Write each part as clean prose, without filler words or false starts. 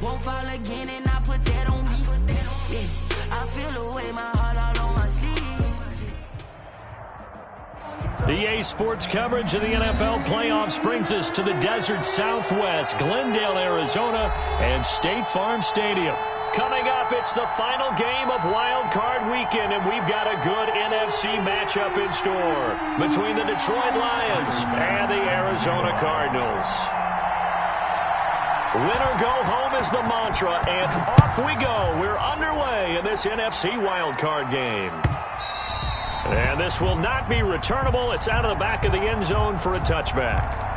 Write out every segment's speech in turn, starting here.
Won't fall again, and I put that on me. Yeah, I feel the way, my heart all on my sleeve. EA Sports coverage of the NFL playoffs brings us to the desert Southwest, Glendale, Arizona, and State Farm Stadium. Coming up, it's the final game of Wild Card Weekend, and we've got a good NFC matchup in store between the Detroit Lions and the Arizona Cardinals. Win or go home is the mantra, and off we go. We're underway in this NFC Wild Card game. And this will not be returnable. It's out of the back of the end zone for a touchback.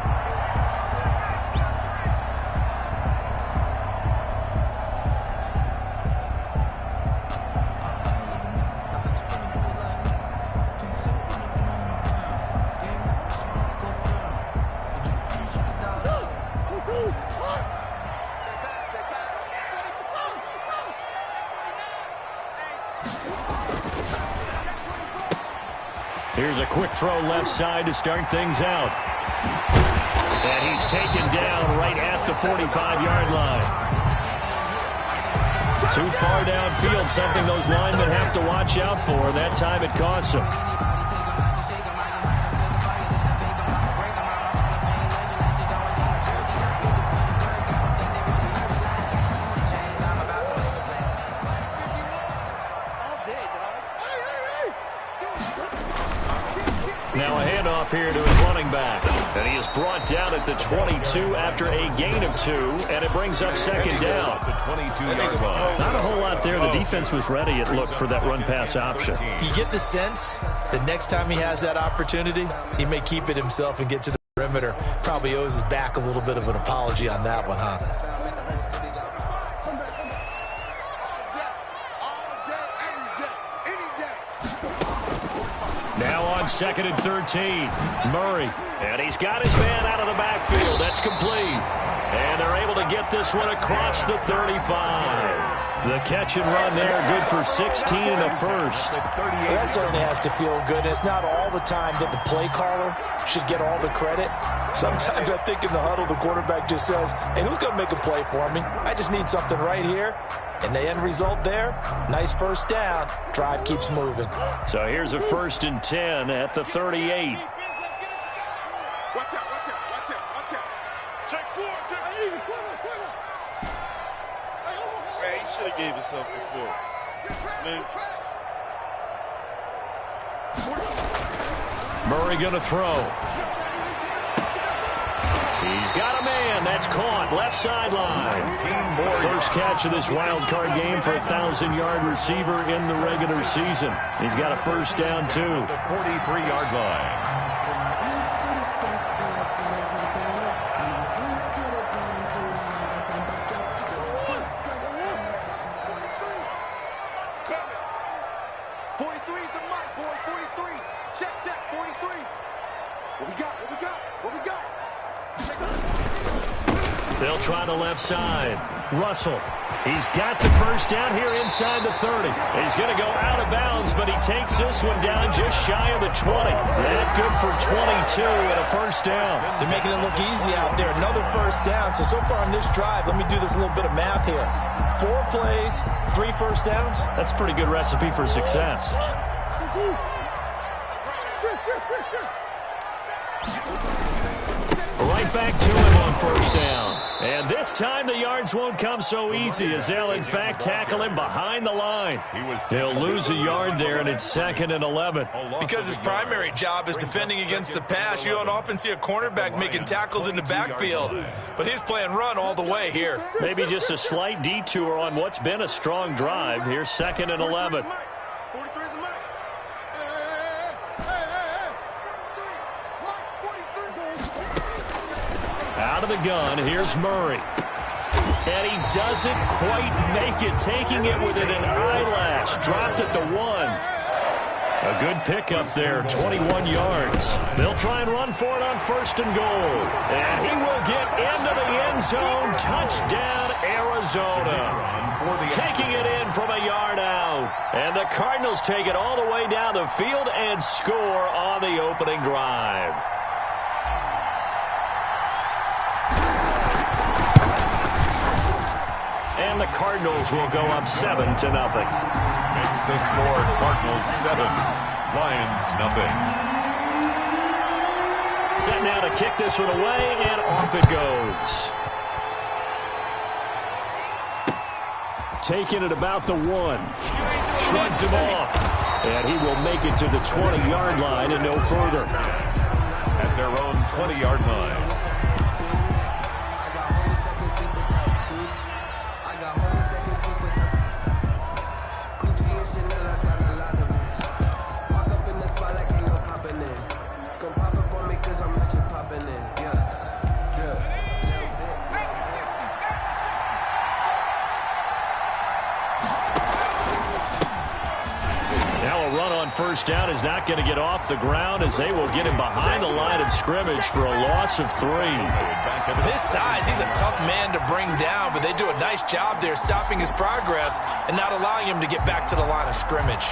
Here's a quick throw left side to start things out. And he's taken down right at the 45-yard line. Too far downfield, something those linemen have to watch out for. That time it costs them. Now a handoff here to his running back. And he is brought down at the 22 after a gain of 2, and it brings up second down. Not a whole lot there. The defense was ready, it looked, for that run-pass option. You get the sense that next time he has that opportunity, he may keep it himself and get to the perimeter. Probably owes his back a little bit of an apology on that one, huh? Now on 2nd and 13, Murray. And he's got his man out of the backfield. That's complete. And they're able to get this one across the 35. The catch and run there, good for 16 and a first. Well, that certainly has to feel good. It's not all the time that the play caller should get all the credit. Sometimes I think in the huddle, the quarterback just says, hey, who's going to make a play for me? I just need something right here. And the end result there, nice first down. Drive keeps moving. So here's a 1st and 10 at the 38. Watch out, watch out, watch out, watch out. Check 4, check. Man, you should have gave yourself the 4. Murray going to throw. He's got a man. That's caught. Left sideline. First catch of this wild card game for a 1,000-yard receiver in the regular season. He's got a first down, too. The 43-yard line. They'll try the left side. Russell. He's got the first down here inside the 30. He's going to go out of bounds, but he takes this one down just shy of the 20. That good for 22 and a first down. They're making it look easy out there. Another first down. So far on this drive, let me do this little bit of math here. 4 plays, 3 first downs. That's a pretty good recipe for success. Right back to him on first down. And this time the yards won't come so easy as they'll, in fact, tackle him behind the line. They'll lose a yard there, and it's 2nd and 11. Because his primary job is defending against the pass, you don't often see a cornerback making tackles in the backfield. But he's playing run all the way here. Maybe just a slight detour on what's been a strong drive. Here's 2nd and 11. Out of the gun, here's Murray. And he doesn't quite make it, taking it within an eyelash. Dropped at the 1. A good pickup there, 21 yards. They'll try and run for it on 1st and goal. And he will get into the end zone. Touchdown, Arizona. Taking it in from a yard out. And the Cardinals take it all the way down the field and score on the opening drive. the Cardinals will go up 7-0. Makes the score Cardinals 7, Lions nothing. Set now to kick this one away, and off it goes. Taking it about the 1. Shrugs him off. And he will make it to the 20-yard line and no further. At their own 20-yard line. First down is not going to get off the ground as they will get him behind the line of scrimmage for a loss of 3. With his size, he's a tough man to bring down, but they do a nice job there stopping his progress and not allowing him to get back to the line of scrimmage.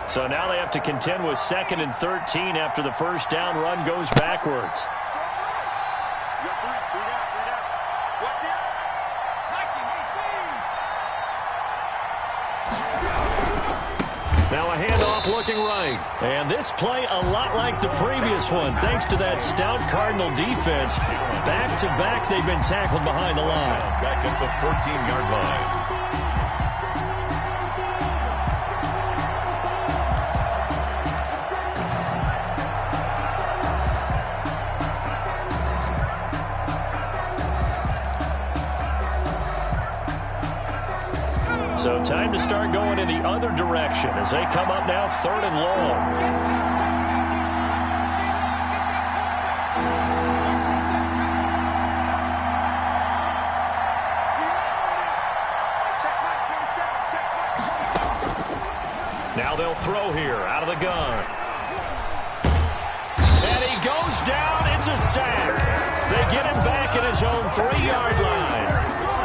So now they have to contend with 2nd and 13 after the first down run goes backwards. Now a handoff looking right. And this play a lot like the previous one. Thanks to that stout Cardinal defense. Back-to-back, they've been tackled behind the line. Back at the 14-yard line. So time to start going in the other direction as they come up now 3rd and long. Now they'll throw here out of the gun. And he goes down. It's a sack. They get him back at his own 3-yard line.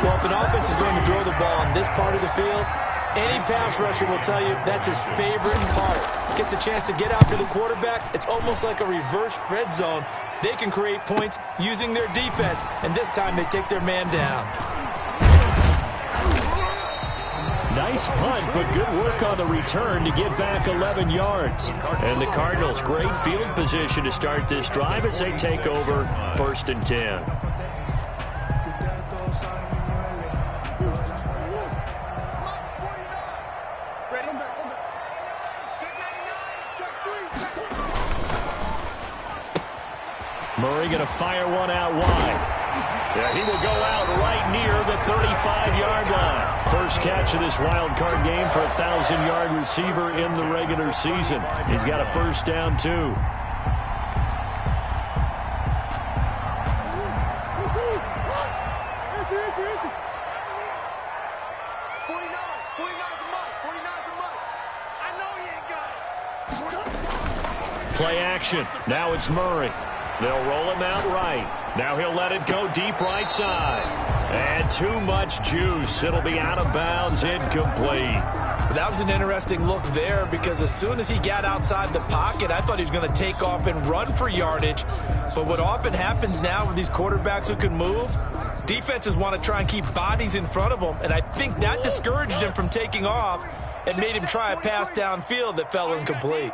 Well, if an offense is going to throw the ball on this part of the field, any pass rusher will tell you that's his favorite part. Gets a chance to get after the quarterback. It's almost like a reverse red zone. They can create points using their defense, and this time they take their man down. Nice punt, but good work on the return to get back 11 yards. And the Cardinals, great field position to start this drive as they take over 1st and 10. Murray going to fire one out wide. Yeah, he will go out right near the 35-yard line. First catch of this wild card game for a 1,000-yard receiver in the regular season. He's got a first down, too. Play action. Now it's Murray. They'll roll him out right. Now he'll let it go deep right side. And too much juice. It'll be out of bounds, incomplete. That was an interesting look there because as soon as he got outside the pocket, I thought he was going to take off and run for yardage. But what often happens now with these quarterbacks who can move, defenses want to try and keep bodies in front of them. And I think that discouraged him from taking off and made him try a pass downfield that fell incomplete.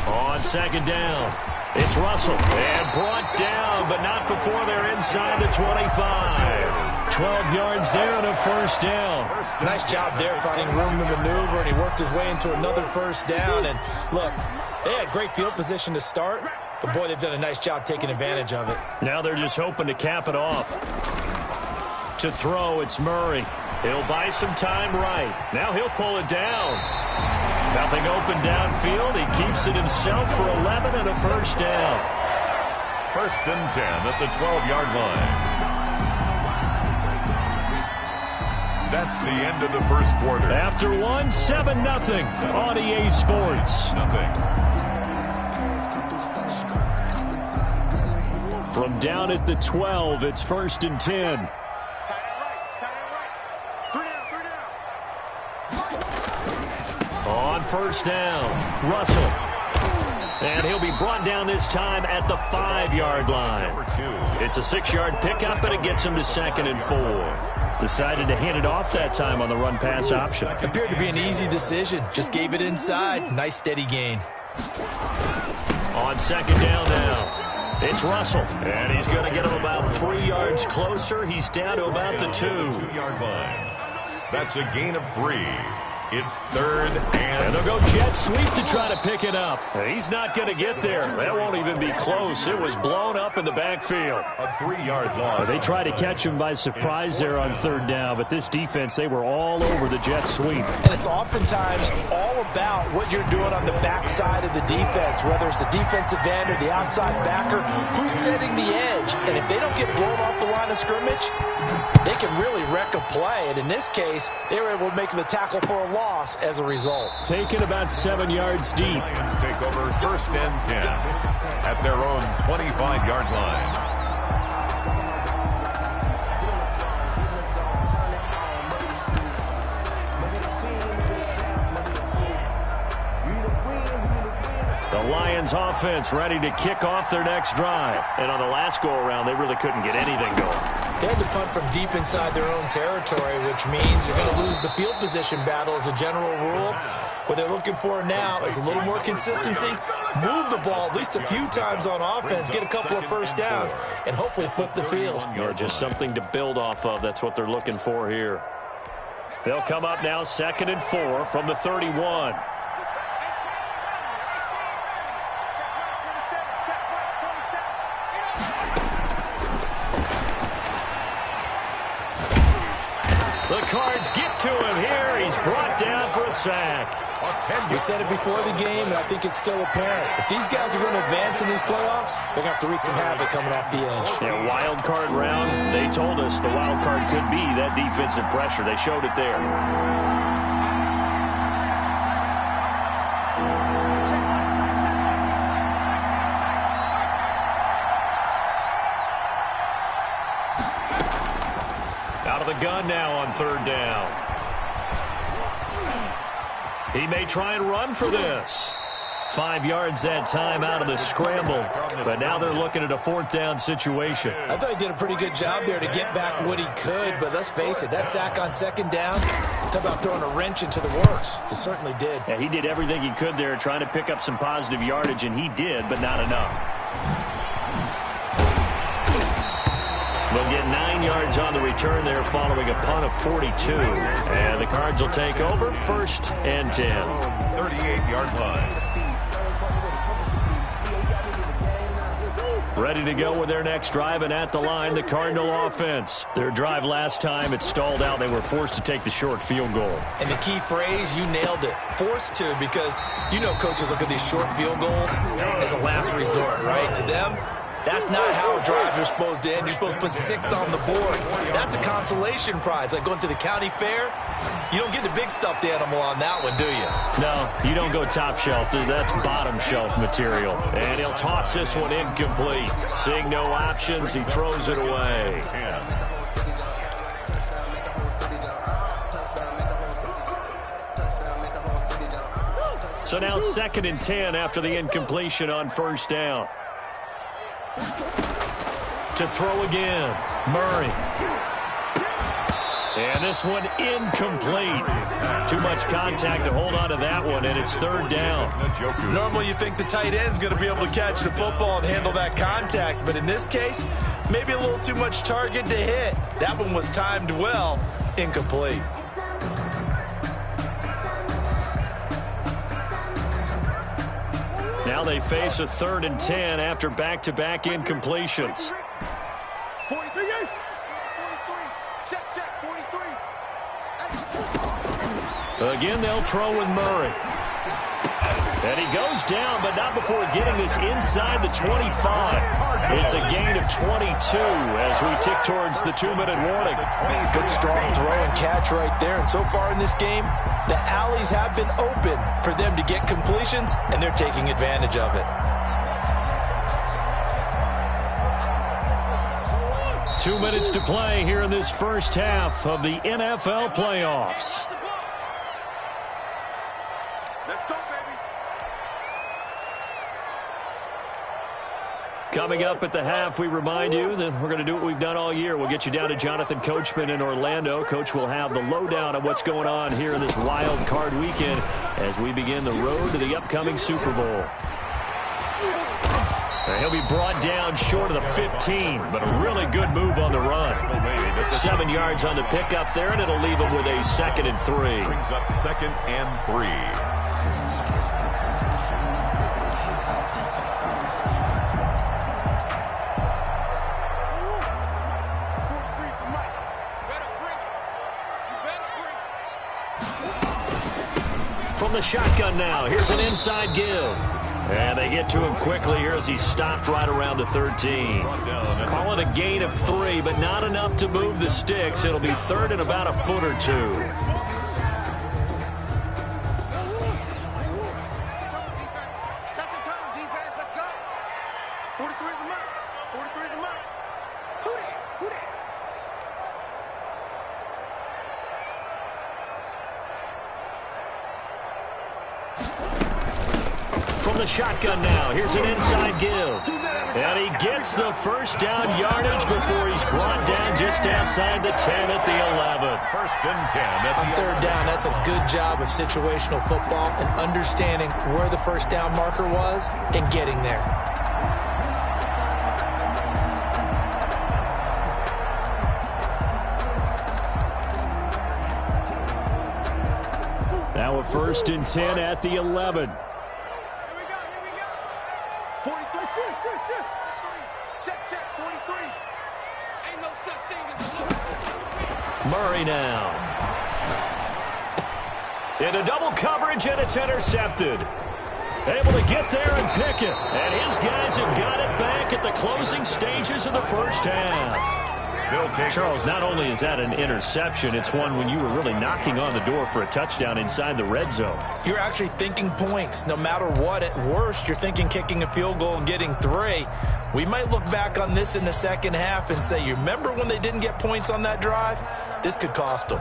On 2nd down. It's Russell, and brought down, but not before they're inside the 25. 12 yards there and a first down. Nice job there finding room to maneuver, and he worked his way into another first down. And look, they had great field position to start, but boy, they've done a nice job taking advantage of it. Now they're just hoping to cap it off. To throw, it's Murray. He'll buy some time right. Now he'll pull it down. Nothing open downfield. He keeps it himself for 11 and a first down. 1st and 10 at the 12-yard line. That's the end of the first quarter. After one, 7-0 on EA Sports. From down at the 12, it's 1st and 10. On first down, Russell. And he'll be brought down this time at the 5-yard line. It's a 6-yard pickup, and it gets him to 2nd and 4. Decided to hand it off that time on the run-pass option. Appeared to be an easy decision. Just gave it inside. Nice steady gain. On 2nd down now, it's Russell. And he's going to get him about 3 yards closer. He's down to about the 2-yard line. That's a gain of 3. It's 3rd and they'll go jet sweep to try to pick it up. He's not going to get there. That won't even be close. It was blown up in the backfield. A 3-yard loss. They tried to catch him by surprise there on 3rd down, but this defense, they were all over the jet sweep. And it's oftentimes all about what you're doing on the backside of the defense, whether it's the defensive end or the outside backer, who's setting the edge. And if they don't get blown off the line of scrimmage, they can really wreck a play. And in this case, they were able to make the tackle for a loss as a result. Taken about 7 yards deep. Lions take over 1st and 10 at their own 25-yard line. The Lions offense ready to kick off their next drive. And on the last go-around, they really couldn't get anything going. They had to punt from deep inside their own territory, which means you're going to lose the field position battle as a general rule. What they're looking for now is a little more consistency, move the ball at least a few times on offense, get a couple of first downs, and hopefully flip the field. Or just something to build off of. That's what they're looking for here. They'll come up now 2nd and 4 from the 31. The Cards get to him here. He's brought down for a sack. We said it before the game, and I think it's still apparent. If these guys are going to advance in these playoffs, they're going to have to wreak some havoc coming off the edge. Yeah, wild card round. They told us the wild card could be that defensive pressure. They showed it there. Out of the gun now on 3rd down. He may try and run for this. 5 yards that time out of the scramble. But now they're looking at a 4th down situation. I thought he did a pretty good job there to get back what he could. But let's face it, that sack on 2nd down, talk about throwing a wrench into the works. It certainly did. Yeah, he did everything he could there trying to pick up some positive yardage, and he did, but not enough. They'll get 9 yards on the return there following a punt of 42. And the Cards will take over 1st and 10. 38-yard line. Ready to go with their next drive, and at the line, the Cardinal offense. Their drive last time, it stalled out. They were forced to take the short field goal. And the key phrase, you nailed it. Forced to, because you know coaches look at these short field goals as a last resort, right? To them, that's not how drives are supposed to end. You're supposed to put 6 on the board. That's a consolation prize. Like going to the county fair, you don't get the big stuffed animal on that one, do you? No, you don't go top shelf. That's bottom shelf material. And he'll toss this one incomplete. Seeing no options, he throws it away. So now 2nd and 10 after the incompletion on 1st down. To throw again, Murray. And this one incomplete. Too much contact to hold on to that one, and it's 3rd down. Normally you think the tight end's going to be able to catch the football and handle that contact, but in this case, maybe a little too much target to hit. That one was timed well, incomplete. Now they face a 3rd and 10 after back-to-back incompletions. 43. Check, 43. Again, they'll throw with Murray. And he goes down, but not before getting this inside the 25. It's a gain of 22 as we tick towards the 2-minute warning. Good strong throw and catch right there. And so far in this game, the alleys have been open for them to get completions, and they're taking advantage of it. 2 minutes to play here in this first half of the NFL playoffs. Let's go, baby. Coming up at the half, we remind you that we're going to do what we've done all year. We'll get you down to Jonathan Coachman in Orlando. Coach will have the lowdown of what's going on here in this wild card weekend as we begin the road to the upcoming Super Bowl. He'll be brought down short of the 15, but a really good move on the run. 7 yards on the pickup there, and it'll leave him with a 2nd and 3. Brings up 2nd and 3. From the shotgun now, here's an inside give. And they get to him quickly here as he stopped right around the 13. Call it a gain of 3, but not enough to move the sticks. It'll be 3rd and about a foot or 2. From the shotgun now, here's an inside give. And he gets the first down yardage before he's brought down just outside the 10 at the 11. 1st and 10. On 3rd down, that's a good job of situational football and understanding where the first down marker was and getting there. Now a 1st and 10 at the 11. Murray now. Into double coverage, and it's intercepted. Able to get there and pick it. And his guys have got it back at the closing stages of the first half. Charles, not only is that an interception, it's one when you were really knocking on the door for a touchdown inside the red zone. You're actually thinking points. No matter what, at worst, you're thinking kicking a field goal and getting 3. We might look back on this in the second half and say, you remember when they didn't get points on that drive? This could cost them.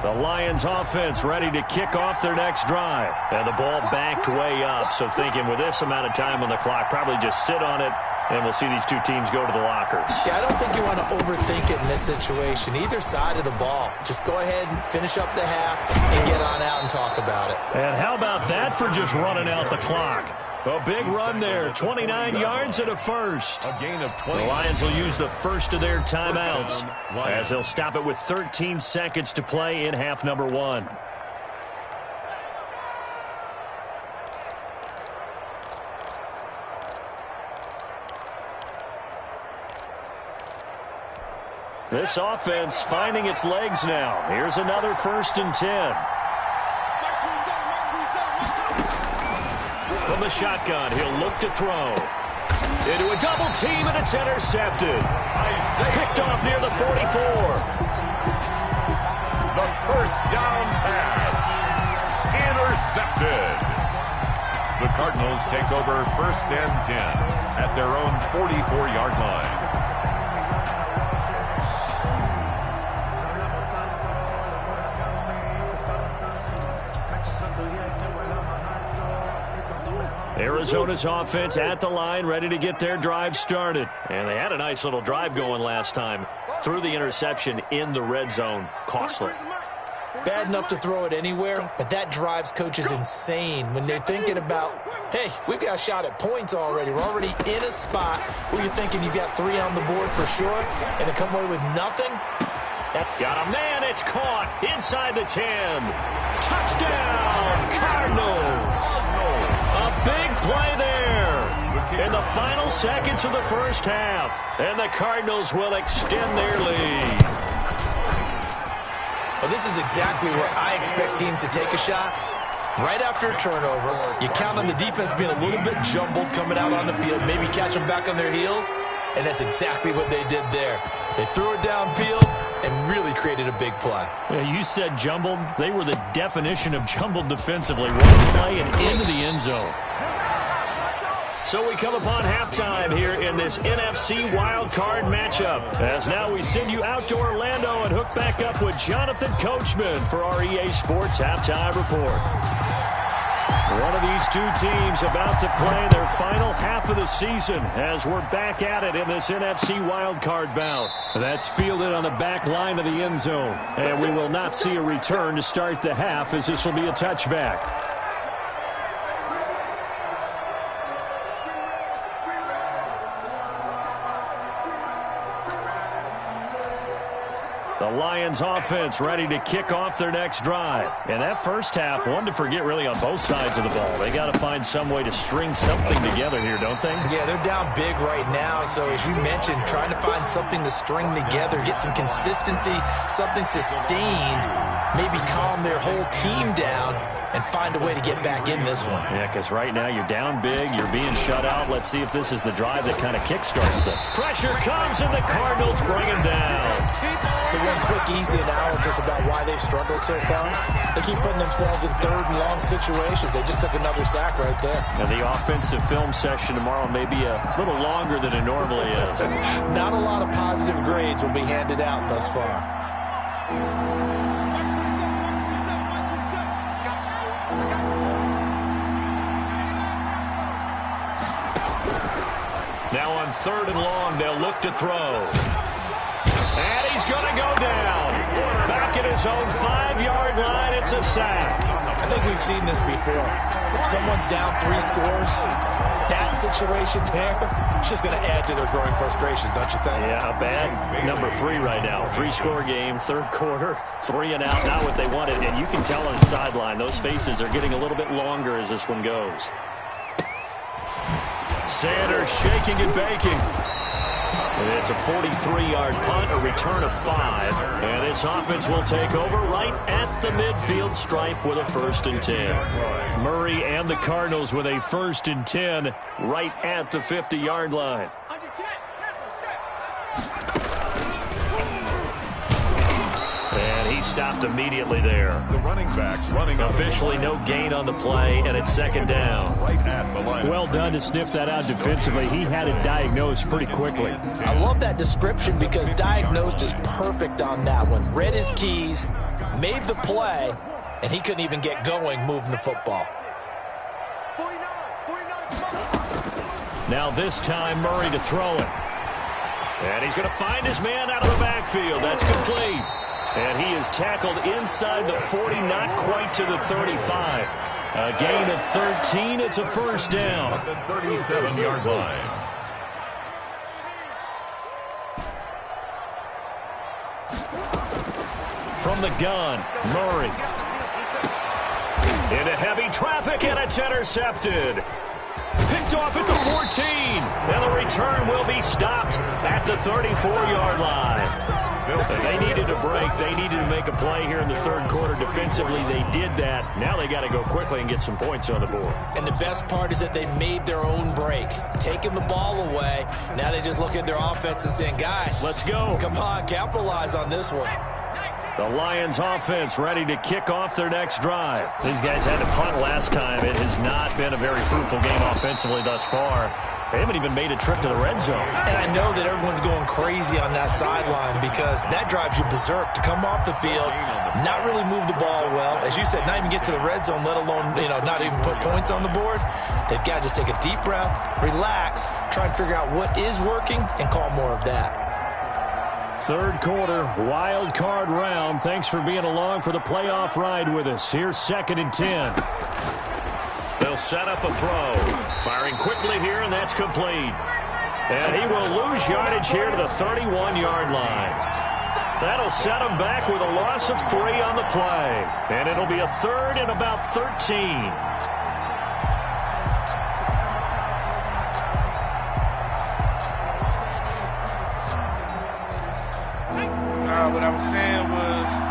The Lions offense ready to kick off their next drive. And the ball backed way up. So thinking with this amount of time on the clock, probably just sit on it, and we'll see these two teams go to the lockers. Yeah, I don't think you want to overthink it in this situation. Either side of the ball. Just go ahead and finish up the half and get on out and talk about it. And how about that for just running out the clock? A big run there, 29 yards and a first. A gain of 20. The Lions will use the first of their timeouts as they'll stop it with 13 seconds to play in half number 1. This offense finding its legs now. Here's another 1st and 10. From the shotgun, he'll look to throw. Into a double team, and it's intercepted. Picked off near the 44. The first down pass. Intercepted. The Cardinals take over 1st and 10 at their own 44-yard line. Arizona's offense at the line, ready to get their drive started. And they had a nice little drive going last time. Threw the interception in the red zone. Costly. Bad enough to throw it anywhere, but that drives coaches insane when they're thinking about, hey, we've got a shot at points already. We're already in a spot where you're thinking you got 3 on the board for sure, and to come away with nothing. Got a man, it's caught inside the 10. Touchdown, Cardinals. A big play there in the final seconds of the first half. And the Cardinals will extend their lead. Well, this is exactly where I expect teams to take a shot. Right after a turnover, you count on the defense being a little bit jumbled coming out on the field, maybe catch them back on their heels, and that's exactly what they did there. They threw it downfield and really created a big play. Yeah, you said jumbled. They were the definition of jumbled defensively. One play and into the end zone. So we come upon halftime here in this NFC wildcard matchup. As now we send you out to Orlando and hook back up with Jonathan Coachman for our EA Sports Halftime Report. One of these two teams about to play their final half of the season as we're back at it in this NFC wildcard bout. That's fielded on the back line of the end zone. And we will not see a return to start the half as this will be a touchback. The Lions offense ready to kick off their next drive. And that first half, one to forget really on both sides of the ball. They got to find some way to string something together here, don't they? Yeah, they're down big right now. So as you mentioned, trying to find something to string together, get some consistency, something sustained, maybe calm their whole team down and find a way to get back in this one. Yeah, because right now you're down big, you're being shut out. Let's see if this is the drive that kind of kickstarts them. Pressure comes and the Cardinals bring him down. So one quick, easy analysis about why they've struggled so far. They keep putting themselves in third and long situations. They just took another sack right there. And the offensive film session tomorrow may be a little longer than it normally is. Not a lot of positive grades will be handed out thus far. Now on third and long, they'll look to throw. And he's going to go down. Back at his own 5-yard line, it's a sack. I think we've seen this before. If someone's down 3 scores, that situation there, it's just going to add to their growing frustrations, don't you think? Yeah, a bad number 3 right now. 3-score game, third quarter, 3 and out, not what they wanted. And you can tell on the sideline, those faces are getting a little bit longer as this one goes. Sanders shaking and baking. And it's a 43-yard punt, a return of 5. And this offense will take over right at the midfield stripe with a 1st and 10. Murray and the Cardinals with a 1st and 10 right at the 50-yard line. And he stopped immediately there. The running backs running officially no gain on the play, and it's 2nd down. right at the line. Well done to sniff that out defensively. He had it diagnosed pretty quickly. I love that description because diagnosed is perfect on that one. Read his keys, made the play, and he couldn't even get going moving the football. Now this time Murray to throw it. And he's going to find his man out of the backfield. That's complete. And he is tackled inside the 40, not quite to the 35. A gain of 13. It's a 1st down. At the 37-yard line. From the gun, Murray. Into heavy traffic, and it's intercepted. Picked off at the 14. And the return will be stopped at the 34-yard line. They needed a break. They needed to make a play here in the third quarter defensively. They did that. Now they got to go quickly and get some points on the board. And the best part is that they made their own break. Taking the ball away. Now they just look at their offense and saying, guys, let's go. Come on, capitalize on this one. The Lions offense ready to kick off their next drive. These guys had to punt last time. It has not been a very fruitful game offensively thus far. They haven't even made a trip to the red zone. And I know that everyone's going crazy on that sideline because that drives you berserk to come off the field, not really move the ball well. As you said, not even get to the red zone, let alone, not even put points on the board. They've got to just take a deep breath, relax, try and figure out what is working and call more of that. Third quarter, wild card round. Thanks for being along for the playoff ride with us. Here's 2nd and 10. They'll set up a throw. Firing quickly here, and that's complete. And he will lose yardage here to the 31-yard line. That'll set him back with a loss of 3 on the play. And it'll be a 3rd and about 13. What I was saying was,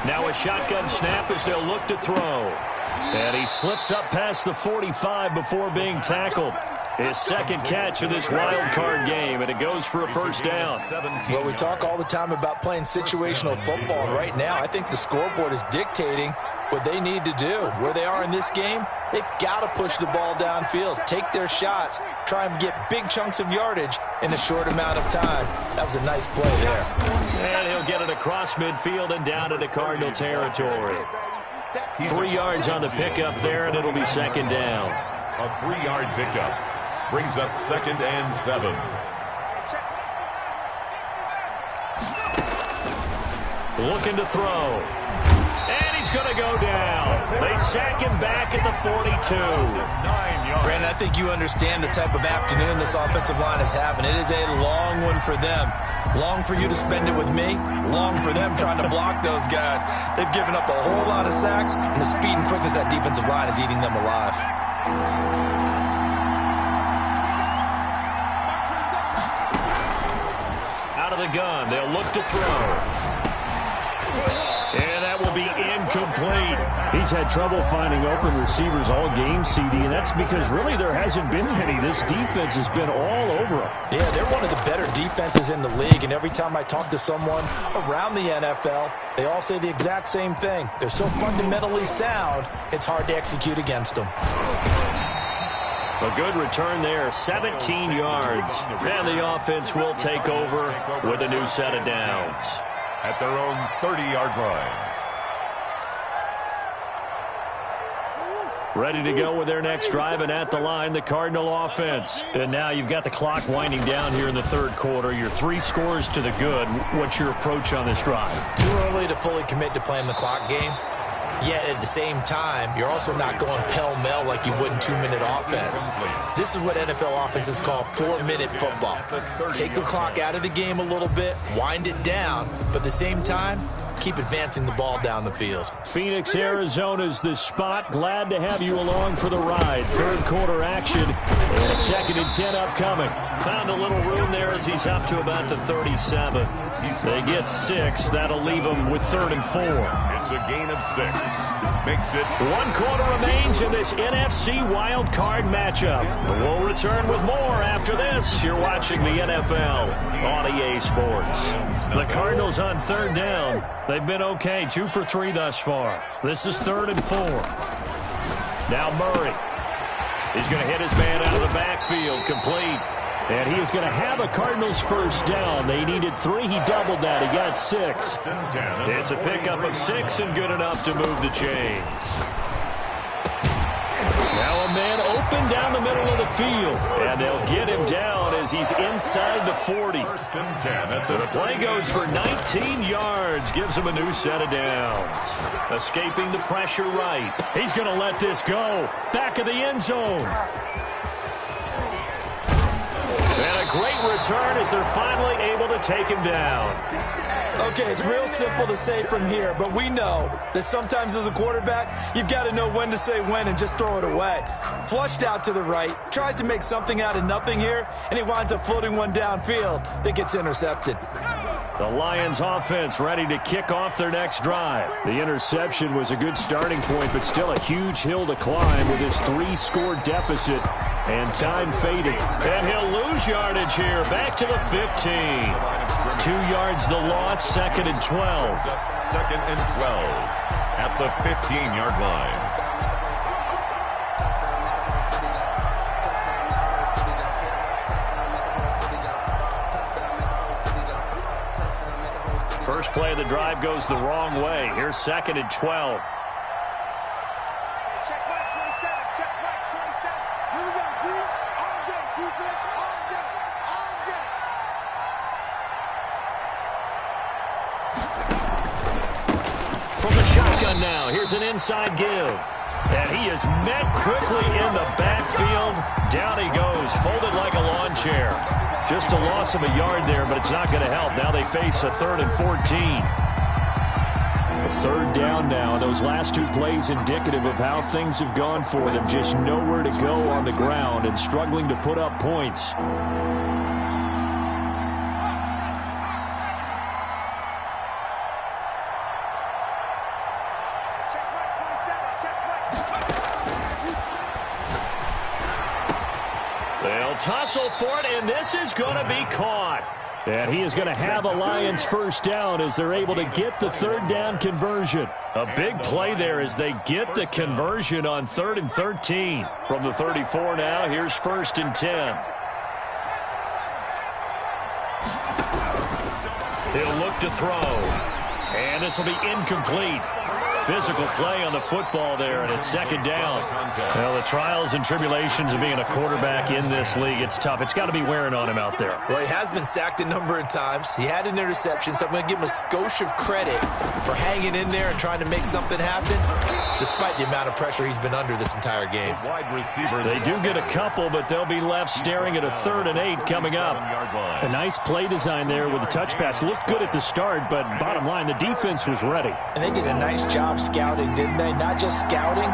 Now a shotgun snap as they'll look to throw. And he slips up past the 45 before being tackled. His second catch of this wild card game, and it goes for a first down. Well, we talk all the time about playing situational football, and right now I think the scoreboard is dictating what they need to do. Where they are in this game, they've got to push the ball downfield, take their shots, try and get big chunks of yardage in a short amount of time. That was a nice play there. And he'll get it across midfield and down into Cardinal territory. 3 yards on the pickup there, and it'll be second down. A 3-yard pickup brings up 2nd and 7. Looking to throw. And he's going to go down. They sack him back at the 42. Brandon, I think you understand the type of afternoon this offensive line is having. It is a long one for them. Long for you to spend it with me. Long for them trying to block those guys. They've given up a whole lot of sacks, and the speed and quickness of that defensive line is eating them alive. Out of the gun, they'll look to throw. And that will be incomplete. He's had trouble finding open receivers all game, CD, and that's because really there hasn't been many. This defense has been all over them. Yeah, they're one of the better defenses in the league, and every time I talk to someone around the NFL, they all say the exact same thing. They're so fundamentally sound, it's hard to execute against them. A good return there, 17 yards. And the offense will take over with a new set of downs. At their own 30-yard line. Ready to go with their next drive, and at the line, the Cardinal offense. And now you've got the clock winding down here in the third quarter. Your 3 scores to the good. What's your approach on this drive? Too early to fully commit to playing the clock game. Yet at the same time, you're also not going pell-mell like you would in 2-minute offense. This is what NFL offenses call 4-minute football. Take the clock out of the game a little bit, wind it down, but at the same time, keep advancing the ball down the field. Phoenix, Arizona's the spot. Glad to have you along for the ride. Third quarter action and a 2nd and 10 upcoming. Found a little room there as he's up to about the 37. They get 6. That'll leave them with 3rd and 4. It's a gain of 6. Makes it 1 quarter remains in this NFC wild card matchup. We'll return with more after this. You're watching the NFL on EA Sports. The Cardinals on 3rd down. They've been okay, 2 for 3 thus far. This is 3rd and 4. Now Murray. He's going to hit his man out of the backfield, complete. And he is going to have a Cardinals first down. They needed 3. He doubled that. He got 6. It's a pickup of 6 and good enough to move the chains. Now a man open down the middle of the field. And they'll get him down as he's inside the 40. The play goes for 19 yards. Gives him a new set of downs. Escaping the pressure right. He's going to let this go. Back of the end zone. And a great return as they're finally able to take him down. Okay, it's real simple to say from here, but we know that sometimes as a quarterback, you've got to know when to say when and just throw it away. Flushed out to the right, tries to make something out of nothing here, and he winds up floating one downfield that gets intercepted. The Lions offense ready to kick off their next drive. The interception was a good starting point, but still a huge hill to climb with his 3-score deficit and time fading. And he'll lose yardage here, back to the 15. 2 yards the loss, 2nd and 12. 2nd and 12 at the 15-yard line. First play of the drive goes the wrong way. Here's 2nd and 12. Check right 27, check right 27. Here we go, D. All day, defense, all day, all day. From the shotgun now, here's an inside give. And he is met quickly in the backfield. Down he goes, folded like a lawn chair. Just a loss of a yard there, but it's not going to help. Now they face a 3rd and 14. A 3rd down now. Those last 2 plays indicative of how things have gone for them. Just nowhere to go on the ground and struggling to put up points. tussle for it, and this is going to be caught. And he is going to have a Lions first down as they're able to get the third down conversion. A big play there as they get the conversion on 3rd and 13. From the 34 now, here's 1st and 10. He'll look to throw. And this will be incomplete. Physical play on the football there, and it's 2nd down. Well, the trials and tribulations of being a quarterback in this league, it's tough. It's got to be wearing on him out there. Well, he has been sacked a number of times. He had an interception, so I'm going to give him a skosh of credit for hanging in there and trying to make something happen, despite the amount of pressure he's been under this entire game. Wide receiver. They do get a couple, but they'll be left staring at a 3rd and 8 coming up. A nice play design there with the touch pass. Looked good at the start, but bottom line, the defense was ready. And they did a nice job scouting, didn't they? Not just scouting,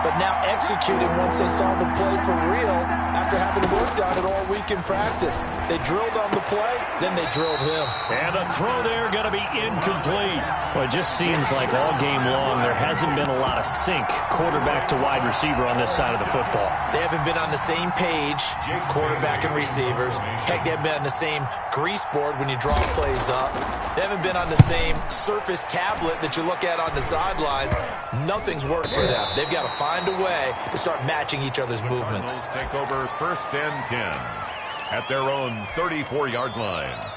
but now executing once they saw the play for real after having worked on it all week in practice. They drilled on the play, then they drilled him. And the throw there going to be incomplete. Well, it just seems like all game long there hasn't been a lot of sync quarterback to wide receiver on this side of the football. They haven't been on the same page, quarterback and receivers. Heck, they haven't been on the same grease board when you draw plays up. They haven't been on the same Surface tablet that you look at on the sidelines. Nothing's worked for them. They've got to find a way to start matching each other's movements. Take over 1st and 10 at their own 34-yard line.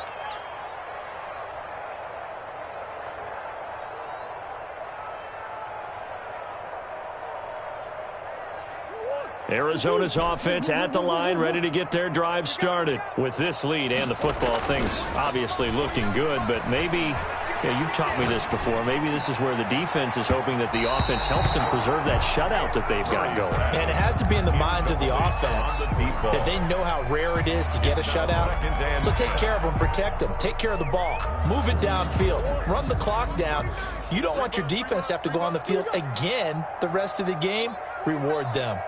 Arizona's offense at the line, ready to get their drive started. With this lead and the football, things obviously looking good, but maybe, you've taught me this before, maybe this is where the defense is hoping that the offense helps them preserve that shutout that they've got going. And it has to be in the minds of the offense that they know how rare it is to get a shutout. So take care of them, protect them, take care of the ball, move it downfield, run the clock down. You don't want your defense to have to go on the field again the rest of the game. Reward them.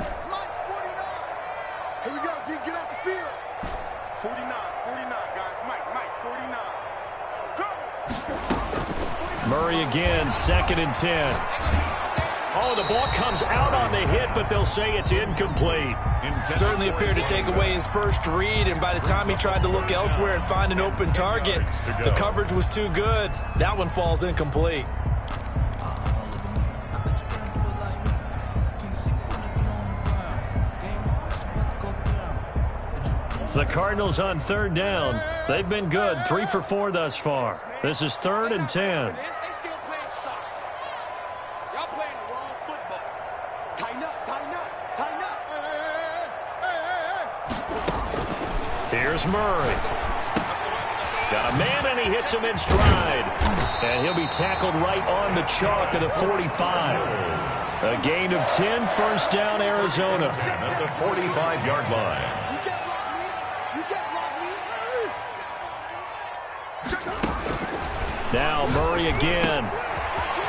Here we go, D, get off the field. 49, guys. Mike, 49. Go! Murray again, 2nd and 10. Oh, the ball comes out on the hit, but they'll say it's incomplete. Certainly appeared to take away his first read, and by the time he tried to look elsewhere and find an open target, the coverage was too good. That one falls incomplete. The Cardinals on 3rd down. They've been good, 3 for 4 thus far. This is 3rd and 10. They still playing soccer. Y'all playing the wrong football. Tighten up. Here's Murray. Got a man, and he hits him in stride. And he'll be tackled right on the chalk of the 45. A gain of 10, 1st down, Arizona. At the 45-yard line. Now Murray again.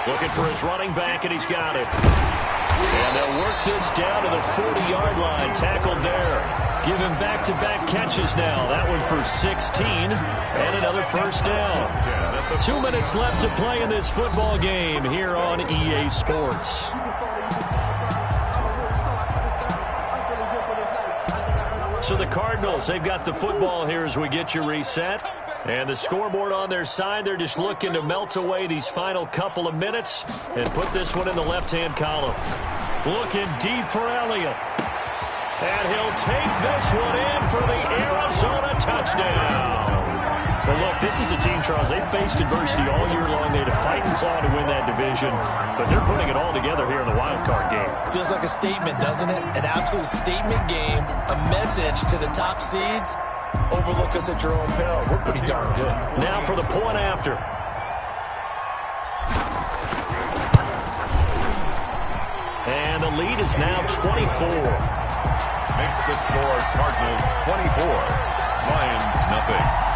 Looking for his running back, and he's got it. And they'll work this down to the 40-yard line. Tackled there. Give him back-to-back catches now. That one for 16. And another 1st down. 2 minutes left to play in this football game here on EA Sports. So the Cardinals, they've got the football here as we get you reset. And the scoreboard on their side, they're just looking to melt away these final couple of minutes and put this one in the left-hand column. Looking deep for Elliott. And he'll take this one in for the Arizona touchdown. But look, this is a team, Charles, they faced adversity all year long. They had to fight and claw to win that division, but they're putting it all together here in the wild card game. Feels like a statement, doesn't it? An absolute statement game, a message to the top seeds. Overlook us at your own peril. We're pretty darn good. Now for the point after. And the lead is now 24. Makes the score Cardinals 24. Lions nothing.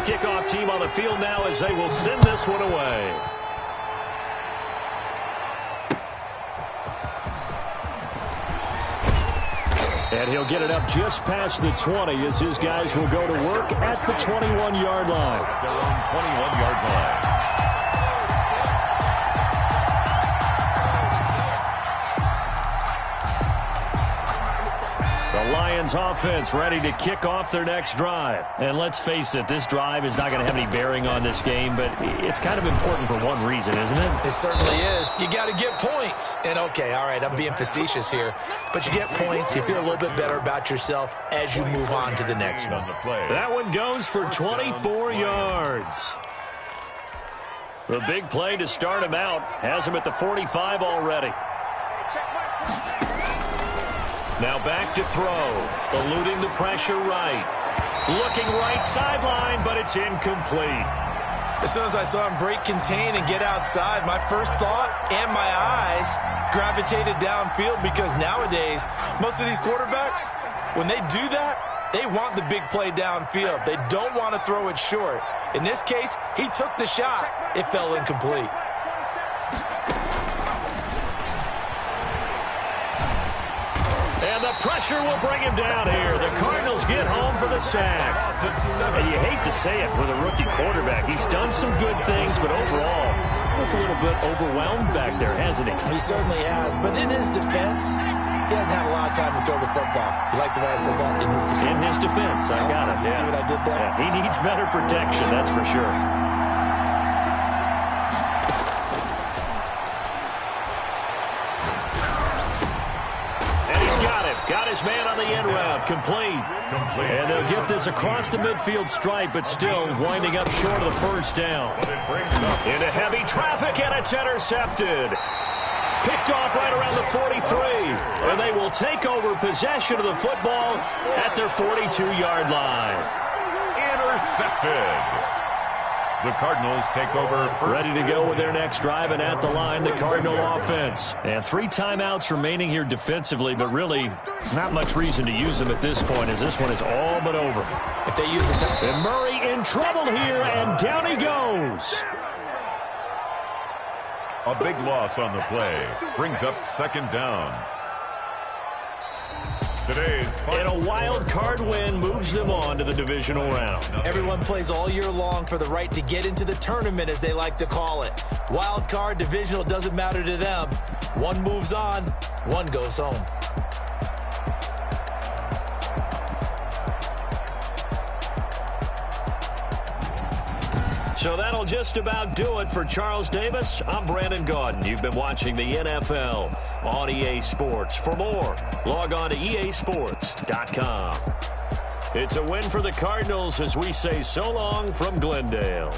Kickoff tee team on the field now as they will send this one away. And he'll get it up just past the 20 as his guys will go to work at the 21-yard line. At their own 21-yard line. The Lions offense ready to kick off their next drive. And let's face it, this drive is not going to have any bearing on this game, but it's kind of important for one reason, isn't it? It certainly is. You got to get points. And, okay, all right, I'm being facetious here, but you get points, you feel a little bit better about yourself as you move on to the next one. That one goes for 24 yards. The big play to start him out has him at the 45 already. Now back to throw. Eluding the pressure right. Looking right sideline, but it's incomplete. As soon as I saw him break contain and get outside, my first thought and my eyes gravitated downfield, because nowadays, most of these quarterbacks, when they do that, they want the big play downfield. They don't want to throw it short. In this case, he took the shot. It fell incomplete. And the pressure will bring him down here. The Cardinals get home for the sack. And you hate to say it with a rookie quarterback. He's done some good things, but overall, looked a little bit overwhelmed back there, hasn't he? He certainly has. But in his defense, he hasn't had a lot of time to throw the football. You like the way I said that? In his defense. In his defense. I got it. You see what I did there? Yeah, he needs better protection, that's for sure. Got his man on the end route. Complete. And they'll get this across the midfield stripe, but still winding up short of the first down. Into heavy traffic, and it's intercepted. Picked off right around the 43. And they will take over possession of the football at their 42-yard line. Intercepted. The Cardinals take over. Ready to go with their next drive, and at the line, the Cardinal offense. And 3 timeouts remaining here defensively, but really not much reason to use them at this point, as this one is all but over. If they use the time. And Murray in trouble here, and down he goes. A big loss on the play. Brings up second down. And a wild card win moves them on to the divisional round. Everyone plays all year long for the right to get into the tournament, as they like to call it. Wild card, divisional, doesn't matter to them. One moves on, one goes home. So that'll just about do it for Charles Davis. I'm Brandon Gaudin. You've been watching the NFL on EA Sports. For more, log on to easports.com. It's a win for the Cardinals as we say so long from Glendale.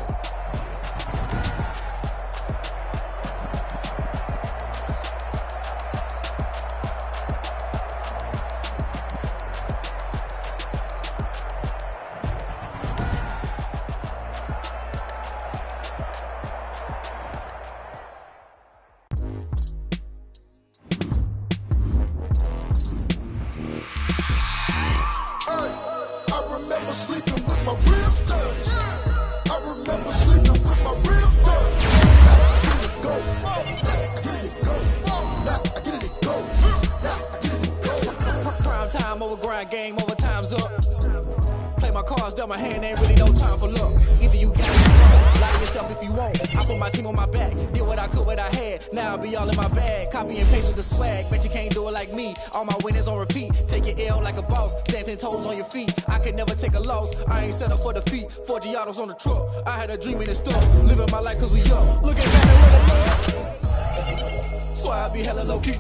On the truck, I had a dream in the store, living my life cause we young. Looking back at what I love. So I be hella low key,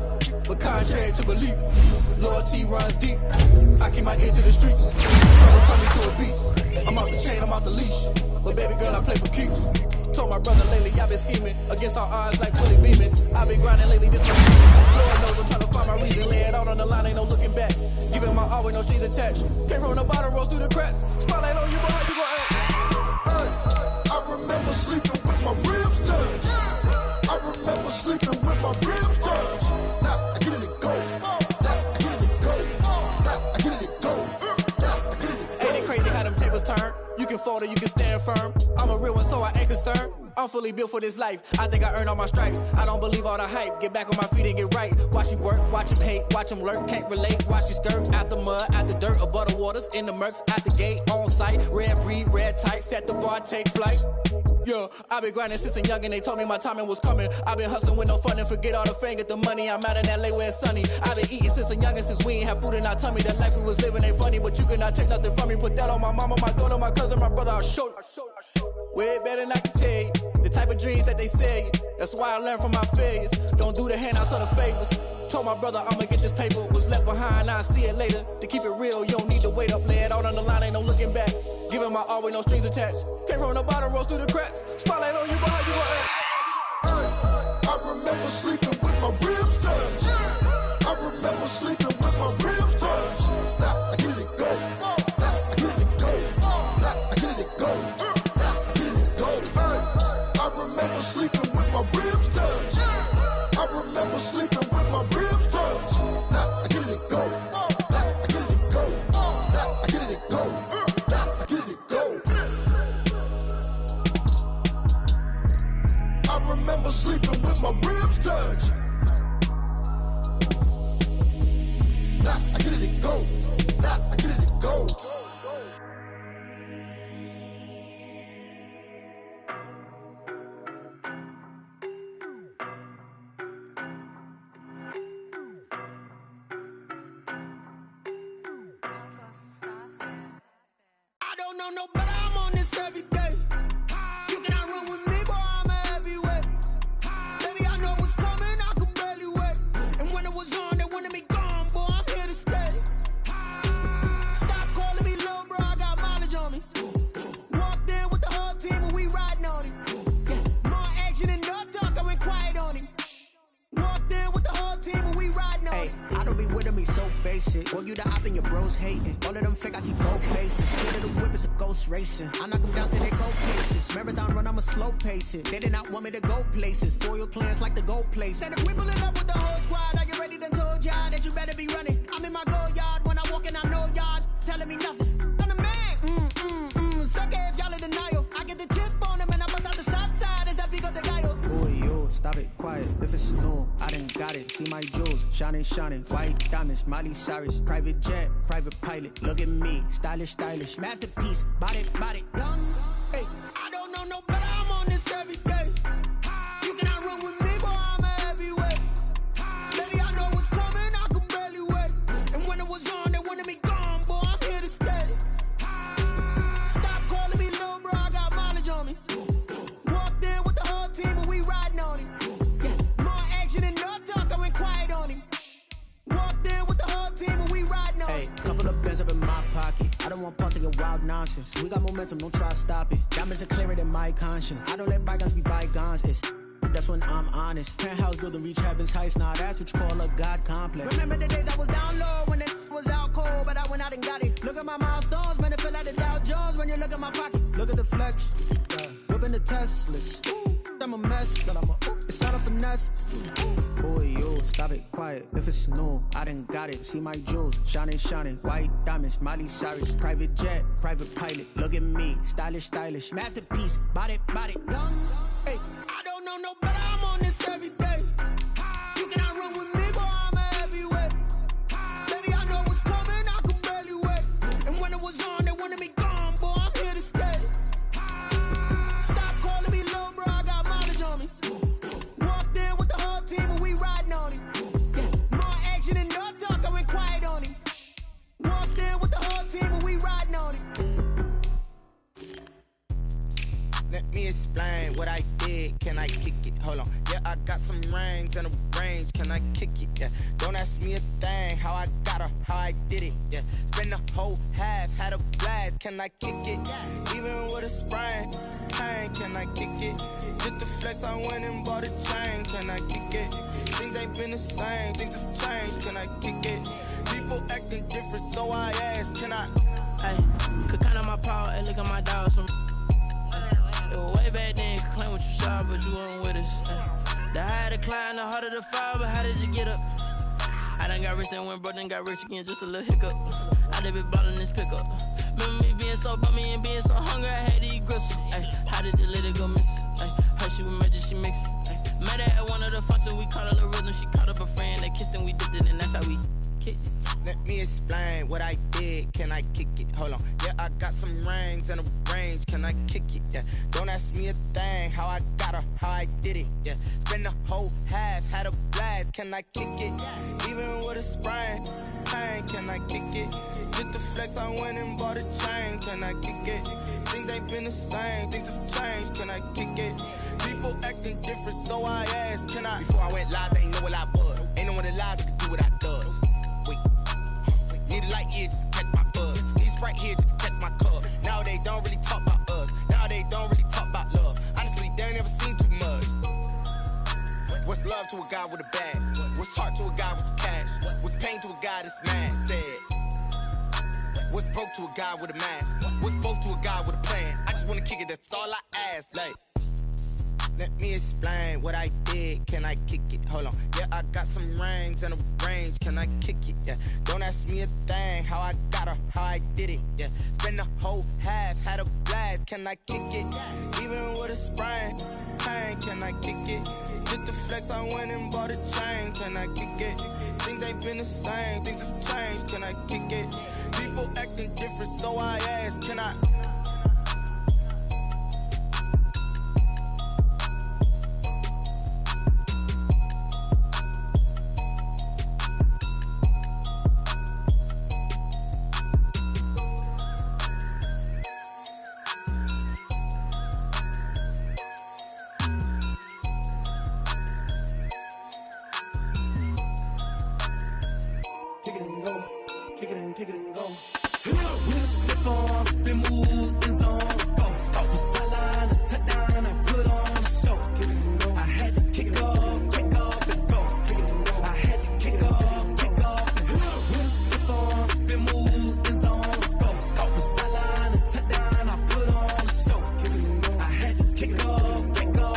but contrary to belief, loyalty runs deep. I keep my ear to the streets, struggle turn me to a beast. I'm out the chain, I'm out the leash, but baby girl I play for keeps. Told my brother lately I've been scheming against all odds like Willie Beeman. I've been grinding lately, this my season. Lord knows I'm trying to find my reason, lay it out on the line, ain't no looking back. Giving my all with no strings attached. Came from the bottom, rose through the cracks. Spotlight on you, but how you gon' act? I remember sleeping with my ribs touched. I remember sleeping with my ribs touched. Now I get it and go. Now I get it and go. Now I get it and go. Now I get it and go. Ain't it crazy how them tables turn? You can fold water, you can stand firm. I'm a real one, so I ain't concerned. I'm fully built for this life. I think I earned all my stripes. I don't believe all the hype. Get back on my feet and get right. Watch you work, watch him hate, watch him lurk. Can't relate, watch you skirt. Out the mud, out the dirt, above the waters, in the murks, out the gate, on site. Red breed, red tight, set the bar, take flight. Yeah, I been grinding since a young and they told me my timing was coming. I been hustling with no fun and forget all the fame, get the money. I'm out in LA where it's sunny. I been eating since a young and since we ain't have food in our tummy. The life we was living ain't funny, but you cannot take nothing from me. Put that on my mama, my daughter, my cousin, my brother, I'll show you. Way better than I can tell you. The type of dreams that they sell you. That's why I learned from my failures. Don't do the handouts or the favors. Told my brother I'ma get this paper. Was left behind, I'll see it later. To keep it real, you don't need to wait up. Lay it out on the line, ain't no looking back. Giving my all with no strings attached. Came from the bottom, rose through the cracks. Spotlight on you, but how you gon' act? I remember sleeping with my ribs touched. I remember sleeping with my ribs touched. Now I get it go. Now I get it go. Now I get it go. Now I get it go. I remember sleeping with my ribs touched. I remember sleeping with my ribs touched. Now I get it go. Now I get it go. Now I get it go. Now I get it go. I remember sleeping with my ribs touched. Nah, I get it go. Nah, I get it go. I don't know no better, I'm on this every day. You cannot run with me, boy, I'm a heavyweight. Baby, I know what's coming, I could barely wait. And when it was on, they wanted me gone, boy, I'm here to stay. Stop calling me little bro, I got mileage on me. Walked in with the whole team and we riding on him. Yeah, more action and no talk, I went quiet on him. Walked in with the whole team and we riding on him. I don't be with him, he's so basic. Well, you the op and your bros hating. All of them fake, I see both faces. Scared of the whip, it's a ghost racing. I knock them down to their cold places. Marathon run, I'ma slow pace it. They did not want me to go places. Foil plans like the gold place. And if we pulling up with the whole squad, I get ready to told y'all that you better be running. I'm in my go yard when I walk in, I know y'all telling me nothing. I'm the man, suck it if y'all in denial. I get the chip on them and I bust out the south side. Is that big of the guy? Boy, yo, stop it, quiet. If it's new, I done got it. See my jewels, shining, shining. White diamonds, Miley Cyrus. Private jet, private pilot. Look at me, stylish, stylish. Masterpiece, body, young. Hey, I don't know no better, I'm on this every day. You cannot run with me, boy, I'm a heavyweight. Baby, I know what's coming, I could barely wait. And when it was on, they wanted me gone, boy, I'm here to stay. Stop calling me little bro, I got mileage on me. Walked in with the whole team and we riding on him. Yeah, more action and no talk, I went quiet on him. Walked in with the whole team and we riding on him. Hey, couple of bands up in my pocket. I don't want parts of your wild nonsense. We got momentum, don't try to stop it. Diamonds are clearer than my conscience. I don't let bygones be bygones. That's when I'm honest. Penthouse building, reach heaven's heights. Nah, that's what you call a God complex. Remember the days I was down low when it was out cold, but I went out and got it. Look at my milestones, man, it feel like the Dow Jones when you look at my pocket. Look at the flex, whipping the Teslas. I'm a mess, but it's not a finesse. Boy, yo, stop it, quiet. If it's new, I done got it. See my jewels, shining, shining. White diamonds, Miley Cyrus. Private jet, private pilot. Look at me, stylish, stylish. Masterpiece, body, young. Hey, I don't know no better, I'm on this every day. You cannot run with me, boy, I'm a heavyweight. Baby, I know what's coming, I could barely wait. And when it was on, they wanted me gone, boy, I'm here to stay. Stop calling me little bro, I got mileage on me. Walked in with the whole team and we riding on him. Yeah, more action and no talk, I went quiet on him. Walked in with the whole team and we riding on him. Let me explain what I did. Can I kick it? Hold on. Yeah, I got some rings and a range. Can I kick it? Yeah. Don't ask me a thing. How I got her, how I did it. Yeah. Spend the whole half, had a blast. Can I kick it? Even with a sprain. Hey, can I kick it? Just the flex, I went and bought a chain. Can I kick it? Things ain't been the same. Things have changed. Can I kick it? People acting different, so I ask. Can I? Hey, could count on my power and look at my dogs from. Way back then, you could claim what you saw, but you weren't with us. The higher the climb, the harder the fall, but how did you get up? I done got rich and went broke, then got rich again, just a little hiccup. I done been ballin' this pickup. Remember me being so bummy and being so hungry, I had to eat gristle. Ay, how did the lady go miss? Ay, her she was magic, she mixed. Met her at one of the functions, we caught a little rhythm. She caught up a friend, they kissed and we dipped it, and that's how we kicked it. Let me explain what I did. Can I kick it? Hold on. Yeah, I got some rings and a range. Can I kick it? Yeah. Don't ask me a thing. How I got her, how I did it. Yeah. Spend the whole half, had a blast. Can I kick it? Even with a sprain. Pain, can I kick it? Just the flex, I went and bought a chain. Can I kick it? Things ain't been the same. Things have changed. Can I kick it? People acting different, so I asked. Can I? Before I went live, they ain't know what I was. Ain't no one alive that could do what I does. Wait. Need a light here just to catch my buzz. Need Sprite here just to catch my cup. Now they don't really talk about us. Now they don't really talk about love. Honestly, they ain't never seen too much. What's love to a guy with a bag? What's heart to a guy with some cash? What's pain to a guy that's mad? Said. What's broke to a guy with a mask? What's both to a guy with a plan? I just wanna kick it, that's all I ask. Like, let me explain what I did. Can I kick it? Hold on. Yeah, I got some rings and a range. Can I kick it? Yeah. Don't ask me a thing. How I got her, how I did it. Yeah. Spend the whole half, had a blast. Can I kick it? Even with a sprain. Pain, can I kick it? Just the flex, I went and bought a chain. Can I kick it? Things ain't been the same. Things have changed. Can I kick it? People acting different, so I ask. Can I? Kick it and go, kick it and go. With a stiff arm, spin move, in zone, scope. Stop the sideline, a touchdown, I put on a show. Kick it and go. I had to kick off and go. Kick it and go. I had to kick off and go. With a stiff arm, spin move, in zone, scope. Stop the sideline, a touchdown, I put on a show. Kick it and go. I had to kick off and go.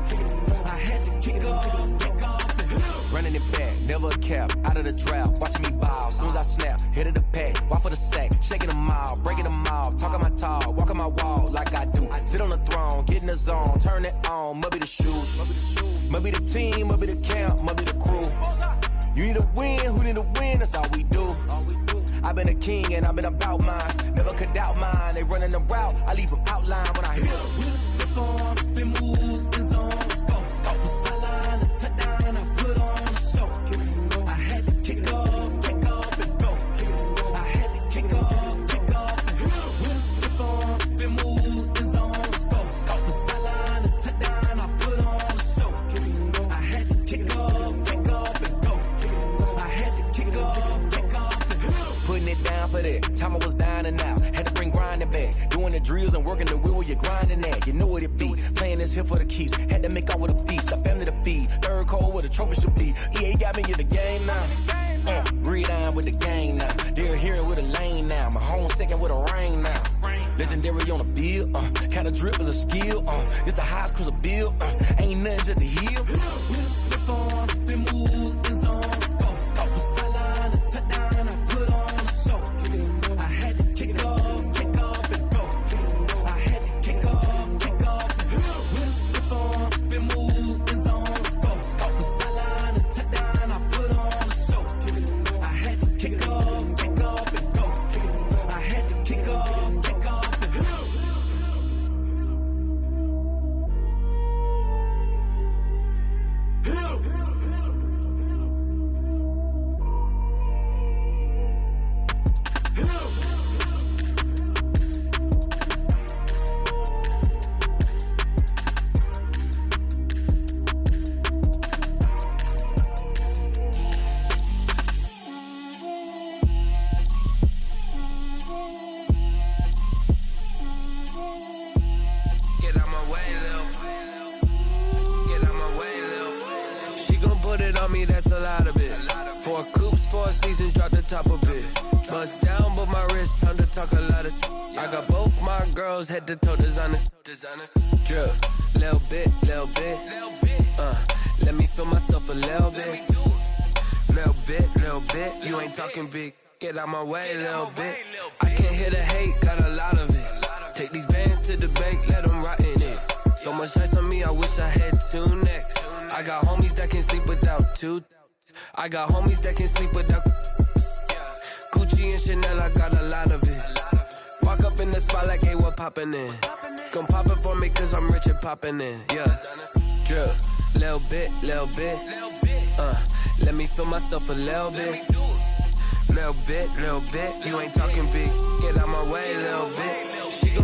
Kick it and go. I had to kick off and go. Running it back, never a cap, out of the drought, watching me ball. Soon as I snap, hit of the pack, walk for the sack, shaking them out, breaking them off, talking my talk, walking my wall like I do. Sit on the throne, get in the zone, turn it on, must be the shoes, must be the team, must be the camp, must be the crew. You need a win, who need a win, that's all we do. I've been a king and I've been about mine, never could doubt mine. They running the route, I leave them outline when I hit them. With a stiff arm, spin move, in zone, scope. Stop the sideline, a touchdown, I put on a show. Kick it and go. I had to kick off and go. Kick it and go. I had to kick off and go. With a stiff arm, spin move, in zone, scope. Stop the sideline, a touchdown, I put on a show. Kick it and go. I had to kick off and go. Kick it and go. I had to kick off and go. Putting it down for that, time I was down and out, had to bring grinding back, doing the drills and working the wheel where you're grinding at, you know what it be, playing this here for the keeps, had to make out with a feast, a family to feed, third cold where the trophy should be, EA got me in the game now, breathe on with the gang now, they're hearing with a lane now, my home second with a rain now, legendary on the field, kind of drip is a skill, it's the highest cruiser bill, ain't nothing just to heal. With a stiff arm, spin move, in zone, scope. Stop the sideline, a touchdown, I put on a show. Kick it and go. I had to kick off and go. Kick it and go. I had to kick off and go. With a stiff arm, spin move, in zone, scope. Stop the sideline, a touchdown, I put on a show. Kick it and go. I had to kick off and go. Kick it and go. I had to kick off and go. Get out my way, Lil. Get out my way, Lil. She gon' put it on me, that's a lot of it. 4 coops, 4 seasons, drop the top of it. Bust down, but my wrist, time to talk a lot of. I got both my girls, head to toe designer. Drip, little bit, little bit. Let me feel myself a little bit. Little bit, you ain't talking big. Get out my way, little bit. I can't hear the hate, got a lot of it. Take these bands to the bank, let them rot in it. So much ice on me, I wish I had two necks. I got homies that can sleep without two. I got homies that can sleep without Gucci and Chanel, I got a lot of it. Walk up in the spot like, hey, what poppin' in? Gon' pop it for me cause I'm rich and poppin' in, yeah. Drip, little bit, let me feel myself a little bit. Little bit, you ain't talking big. Get out my way, little bit.